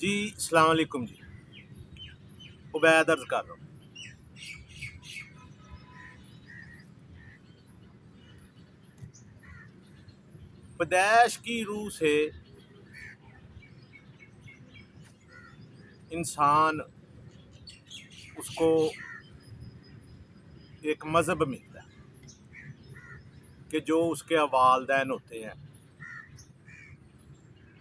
جی السلام علیکم جی، عبید عرض کر رہا ہوں۔ پیدائش کی روح سے انسان اس کو ایک مذہب ملتا ہے کہ جو اس کے والدین ہوتے ہیں،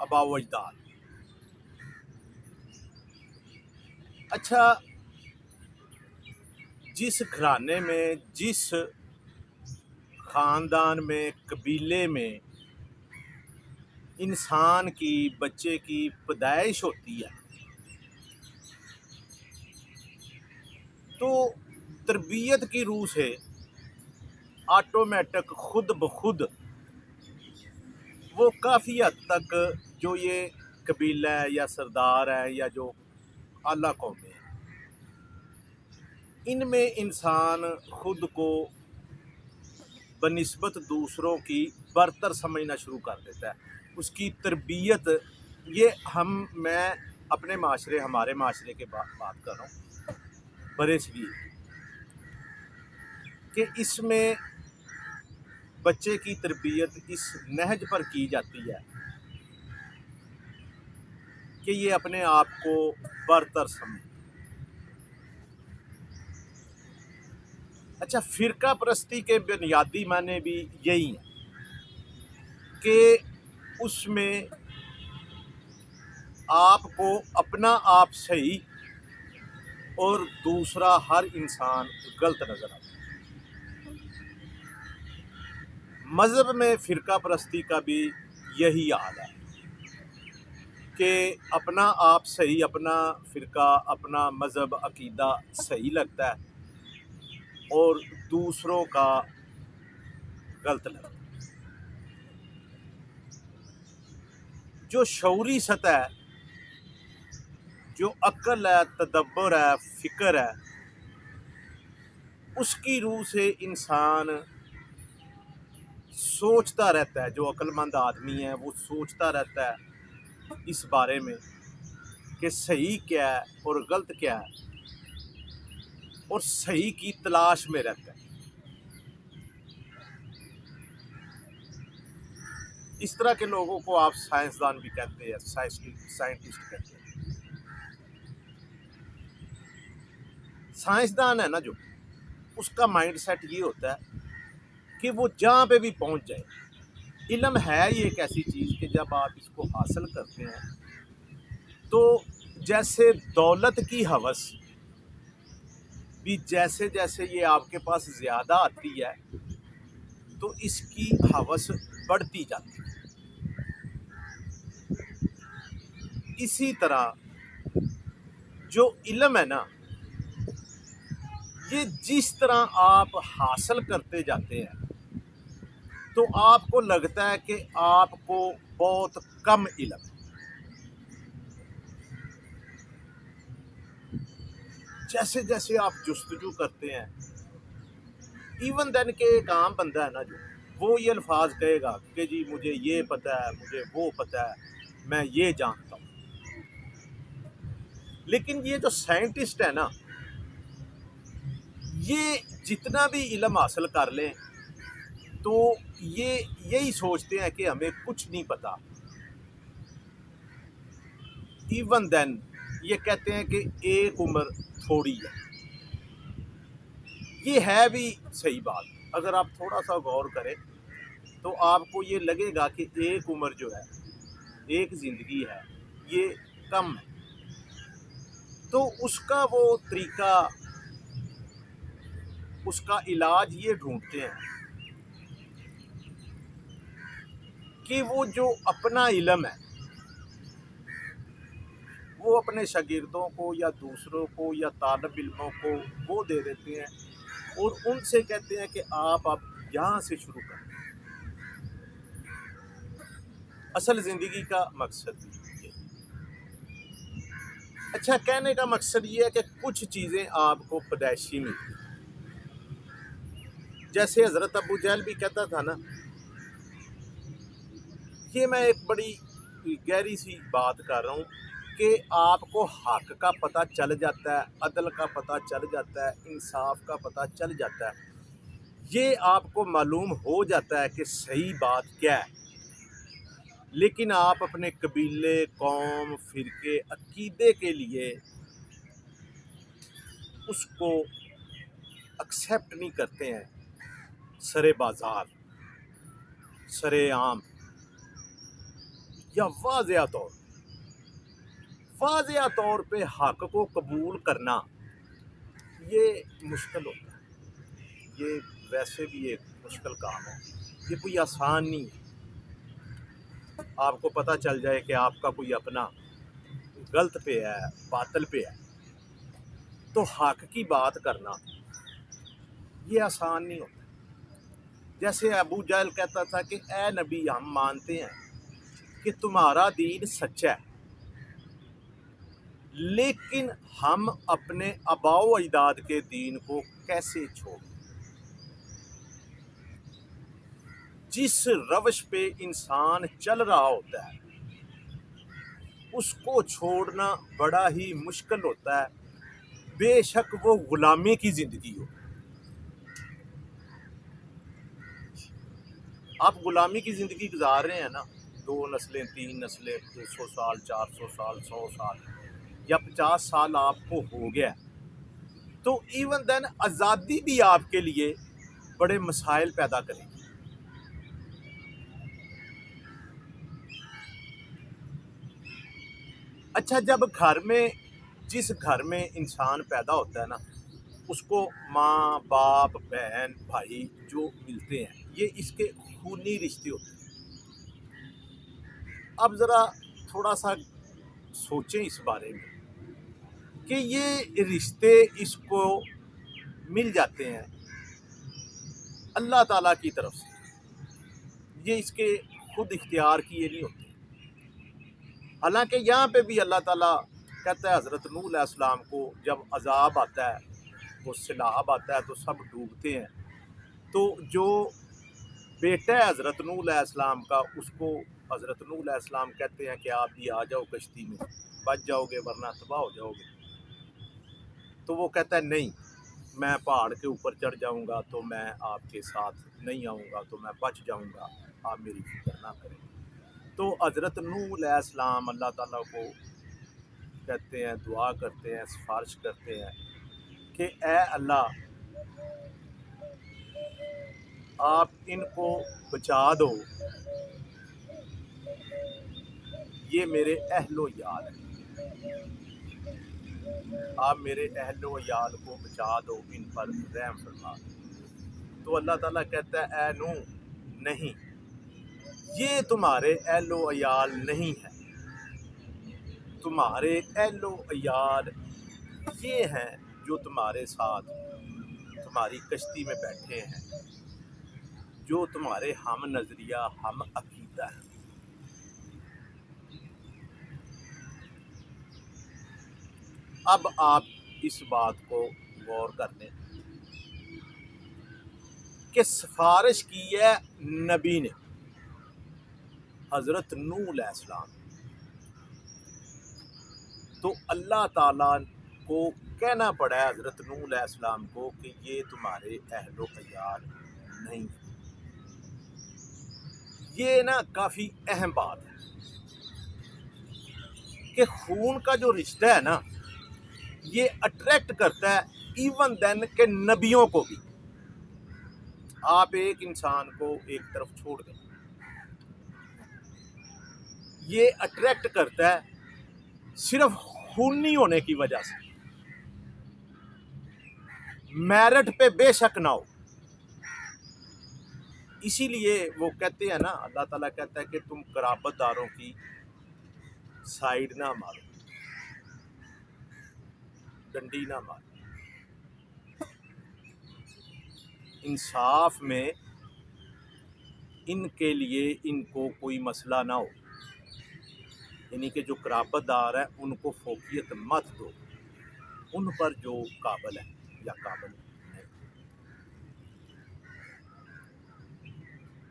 آبا و اجداد۔ اچھا، جس گھرانے میں، جس خاندان میں، قبیلے میں انسان کی، بچے کی پیدائش ہوتی ہے تو تربیت کی روح سے آٹومیٹک خود بخود وہ کافی حد تک جو یہ قبیلہ ہے یا سردار ہے یا جو اعلیٰ قومیں ہیں، ان میں انسان خود کو بنسبت دوسروں کی برتر سمجھنا شروع کر دیتا ہے۔ اس کی تربیت، میں اپنے معاشرے، ہمارے معاشرے کے بات کر رہا ہوں، برے صغیر، کہ اس میں بچے کی تربیت اس نہج پر کی جاتی ہے کہ یہ اپنے آپ کو برتر سمجھے۔ اچھا، فرقہ پرستی کے بنیادی معنی بھی یہی ہیں کہ اس میں آپ کو اپنا آپ صحیح اور دوسرا ہر انسان غلط نظر آتا ہے۔ مذہب میں فرقہ پرستی کا بھی یہی حال ہے کہ اپنا آپ صحیح، اپنا فرقہ، اپنا مذہب، عقیدہ صحیح لگتا ہے اور دوسروں کا غلط لگتا ہے۔ جو شعوری سطح ہے، جو عقل ہے، تدبر ہے، فکر ہے، اس کی روح سے انسان سوچتا رہتا ہے۔ جو عقل مند آدمی ہے وہ سوچتا رہتا ہے اس بارے میں کہ صحیح کیا ہے اور غلط کیا ہے، اور صحیح کی تلاش میں رہتا ہے۔ اس طرح کے لوگوں کو آپ سائنسدان بھی کہتے ہیں، سائنٹسٹ کہتے ہیں۔ سائنسدان ہے نا جو، اس کا مائنڈ سیٹ یہ ہوتا ہے کہ وہ جہاں پہ بھی پہنچ جائے۔ علم ہے یہ ایک ایسی چیز کہ جب آپ اس کو حاصل کرتے ہیں تو جیسے دولت کی ہوس بھی جیسے جیسے یہ آپ کے پاس زیادہ آتی ہے تو اس کی ہوس بڑھتی جاتی ہے۔ اسی طرح جو علم ہے نا، یہ جس طرح آپ حاصل کرتے جاتے ہیں تو آپ کو لگتا ہے کہ آپ کو بہت کم علم ہے۔ جیسے جیسے آپ جستجو کرتے ہیں، ایون دین کہ ایک عام بندہ ہے نا جو، وہ یہ الفاظ کہے گا کہ جی مجھے یہ پتہ ہے، مجھے وہ پتہ ہے، میں یہ جانتا ہوں۔ لیکن یہ جو سائنٹسٹ ہے نا، یہ جتنا بھی علم حاصل کر لیں تو یہ یہی سوچتے ہیں کہ ہمیں کچھ نہیں پتا۔ ایون دین یہ کہتے ہیں کہ ایک عمر تھوڑی ہے۔ یہ ہے بھی صحیح بات۔ اگر آپ تھوڑا سا غور کریں تو آپ کو یہ لگے گا کہ ایک عمر جو ہے، ایک زندگی ہے، یہ کم ہے۔ تو اس کا وہ طریقہ، اس کا علاج یہ ڈھونڈتے ہیں کہ وہ جو اپنا علم ہے وہ اپنے شاگردوں کو یا دوسروں کو یا طالب علموں کو وہ دے دیتے ہیں اور ان سے کہتے ہیں کہ آپ اب یہاں سے شروع کریں۔ اصل زندگی کا مقصد یہ۔ اچھا، کہنے کا مقصد یہ ہے کہ کچھ چیزیں آپ کو پیدائشی ملتی ہیں۔ جیسے حضرت ابو جہل بھی کہتا تھا نا، یہ میں ایک بڑی گہری سی بات کر رہا ہوں کہ آپ کو حق کا پتہ چل جاتا ہے، عدل کا پتہ چل جاتا ہے، انصاف کا پتہ چل جاتا ہے، یہ آپ کو معلوم ہو جاتا ہے کہ صحیح بات کیا ہے، لیکن آپ اپنے قبیلے، قوم، فرقے، عقیدے کے لیے اس کو ایکسیپٹ نہیں کرتے ہیں، سرے بازار، سرے عام یا واضح طور پہ حق کو قبول کرنا یہ مشکل ہوتا ہے، یہ ویسے بھی ایک مشکل کام ہے، یہ کوئی آسان نہیں ہے۔ آپ کو پتہ چل جائے کہ آپ کا کوئی اپنا غلط پہ ہے، باطل پہ ہے، تو حق کی بات کرنا یہ آسان نہیں ہوتا۔ جیسے ابو جہل کہتا تھا کہ اے نبی، ہم مانتے ہیں کہ تمہارا دین سچا ہے، لیکن ہم اپنے آباء و اجداد کے دین کو کیسے چھوڑیں؟ جس روش پہ انسان چل رہا ہوتا ہے اس کو چھوڑنا بڑا ہی مشکل ہوتا ہے، بے شک وہ غلامی کی زندگی ہو۔ آپ غلامی کی زندگی گزار رہے ہیں نا، 2 نسلیں، 3 نسلیں، 200 سال، 400 سال، 100 سال یا 50 سال آپ کو ہو گیا، تو ایون دین آزادی بھی آپ کے لیے بڑے مسائل پیدا کرے گی۔ اچھا، جب جس گھر میں انسان پیدا ہوتا ہے نا، اس کو ماں، باپ، بہن، بھائی جو ملتے ہیں یہ اس کے خونی رشتے ہوتے ہیں۔ اب ذرا تھوڑا سا سوچیں اس بارے میں کہ یہ رشتے اس کو مل جاتے ہیں اللہ تعالیٰ کی طرف سے، یہ اس کے خود اختیار کیے نہیں ہوتے۔ حالانکہ یہاں پہ بھی اللہ تعالیٰ کہتا ہے حضرت نوح علیہ السلام کو جب عذاب آتا ہے، وہ سیلاب آتا ہے تو سب ڈوبتے ہیں، تو جو بیٹا ہے حضرت نوح علیہ السلام کا، اس کو حضرت نوح علیہ السلام کہتے ہیں کہ آپ بھی آ جاؤ کشتی میں، بچ جاؤ گے ورنہ تباہ ہو جاؤ گے۔ تو وہ کہتا ہے نہیں، میں پہاڑ کے اوپر چڑھ جاؤں گا تو میں آپ کے ساتھ نہیں آؤں گا، تو میں بچ جاؤں گا، آپ میری فکر نہ کریں۔ تو حضرت نوح علیہ السلام اللہ تعالیٰ کو کہتے ہیں، دعا کرتے ہیں، سفارش کرتے ہیں کہ اے اللہ، آپ ان کو بچا دو، یہ میرے اہل و عیال ہیں، آپ میرے اہل و عیال کو بچا دو، ان پر رحم فرما دو۔ تو اللہ تعالیٰ کہتا ہے اے نوح، نہیں، یہ تمہارے اہل و عیال نہیں ہیں، تمہارے اہل و عیال یہ ہیں جو تمہارے ساتھ تمہاری کشتی میں بیٹھے ہیں، جو تمہارے ہم نظریہ، ہم عقیدہ ہیں۔ اب آپ اس بات کو غور کر لیں کہ سفارش کی ہے نبی نے، حضرت نوح علیہ السلام، تو اللہ تعالیٰ کو کہنا پڑا ہے حضرت نوح علیہ السلام کو کہ یہ تمہارے اہل و عیال نہیں ہیں۔ یہ نا کافی اہم بات ہے کہ خون کا جو رشتہ ہے نا، یہ اٹریکٹ کرتا ہے ایون دین کہ نبیوں کو بھی۔ آپ ایک انسان کو ایک طرف چھوڑ دیں، یہ اٹریکٹ کرتا ہے صرف خونی ہونے کی وجہ سے، میرٹ پہ بے شک نہ ہو۔ اسی لیے وہ کہتے ہیں نا، اللہ تعالیٰ کہتا ہے کہ تم قرابت داروں کی سائیڈ نہ مارو، ڈنڈی نہ مارو۔ انصاف میں ان کے لیے ان کو کوئی مسئلہ نہ ہو، یعنی کہ جو قرابت دار ہے ان کو فوقیت مت دو، ان پر جو قابل ہے یا قابل نہیں۔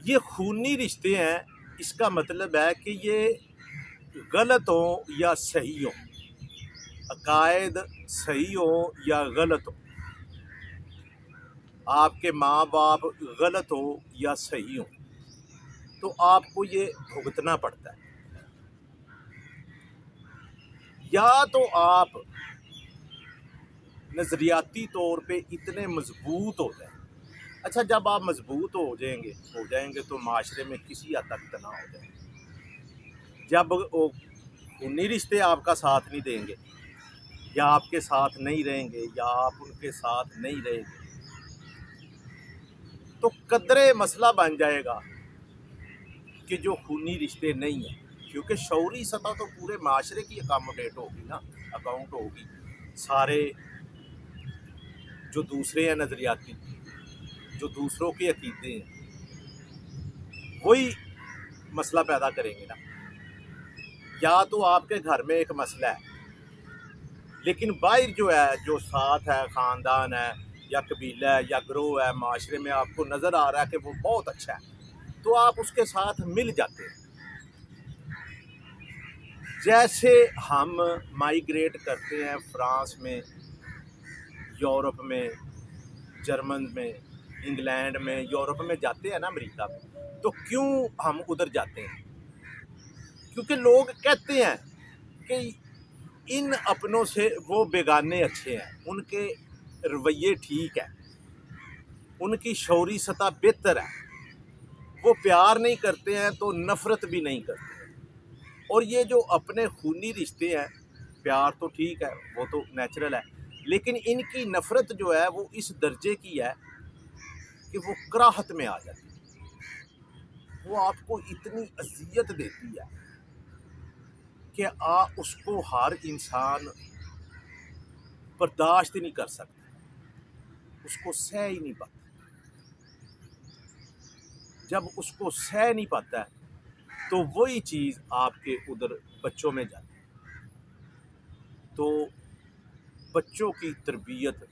یہ خونی رشتے ہیں، اس کا مطلب ہے کہ یہ غلط ہوں یا صحیح ہوں، عقائد صحیح ہوں یا غلط ہوں، آپ کے ماں باپ غلط ہو یا صحیح ہوں، تو آپ کو یہ بھگتنا پڑتا ہے۔ یا تو آپ نظریاتی طور پہ اتنے مضبوط ہو جائیں، اچھا جب آپ مضبوط ہو جائیں گے تو معاشرے میں کسی حد تک تناؤ ہو جائے گا۔ جب وہ خونی رشتے آپ کا ساتھ نہیں دیں گے یا آپ کے ساتھ نہیں رہیں گے یا آپ ان کے ساتھ نہیں رہیں گے تو قدرے مسئلہ بن جائے گا کہ جو خونی رشتے نہیں ہیں، کیونکہ شعوری سطح تو پورے معاشرے کی اکاموڈیٹ ہوگی نا، اکاؤنٹ ہوگی، سارے جو دوسرے ہیں نظریاتی، جو دوسروں کے عقیدے ہیں، وہی مسئلہ پیدا کریں گے نا۔ یا تو آپ کے گھر میں ایک مسئلہ ہے لیکن باہر جو ہے، جو ساتھ ہے، خاندان ہے یا قبیلہ ہے یا گروہ ہے معاشرے میں، آپ کو نظر آ رہا ہے کہ وہ بہت اچھا ہے تو آپ اس کے ساتھ مل جاتے ہیں۔ جیسے ہم مائیگریٹ کرتے ہیں فرانس میں، یورپ میں، جرمن میں، انگلینڈ میں، یورپ میں جاتے ہیں نا، امریکہ میں، تو کیوں ہم ادھر جاتے ہیں؟ کیونکہ لوگ کہتے ہیں کہ ان اپنوں سے وہ بیگانے اچھے ہیں، ان کے رویے ٹھیک ہیں، ان کی شعوری سطح بہتر ہے، وہ پیار نہیں کرتے ہیں تو نفرت بھی نہیں کرتے ہیں۔ اور یہ جو اپنے خونی رشتے ہیں، پیار تو ٹھیک ہے، وہ تو نیچرل ہے، لیکن ان کی نفرت جو ہے وہ اس درجے کی ہے کہ وہ کراہت میں آ جاتی ہے، وہ آپ کو اتنی اذیت دیتی ہے کہ اس کو ہر انسان برداشت ہی نہیں کر سکتا، اس کو سہ ہی نہیں پاتا۔ جب اس کو سہ نہیں پاتا ہے تو وہی چیز آپ کے ادھر بچوں میں جاتی ہے، تو بچوں کی تربیت،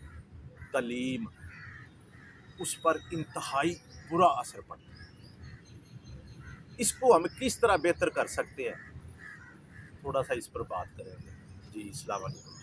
تعلیم، اس پر انتہائی برا اثر پڑتا ہے۔ اس کو ہم کس طرح بہتر کر سکتے ہیں، تھوڑا سا اس پر بات کریں گے۔ جی، السلام علیکم۔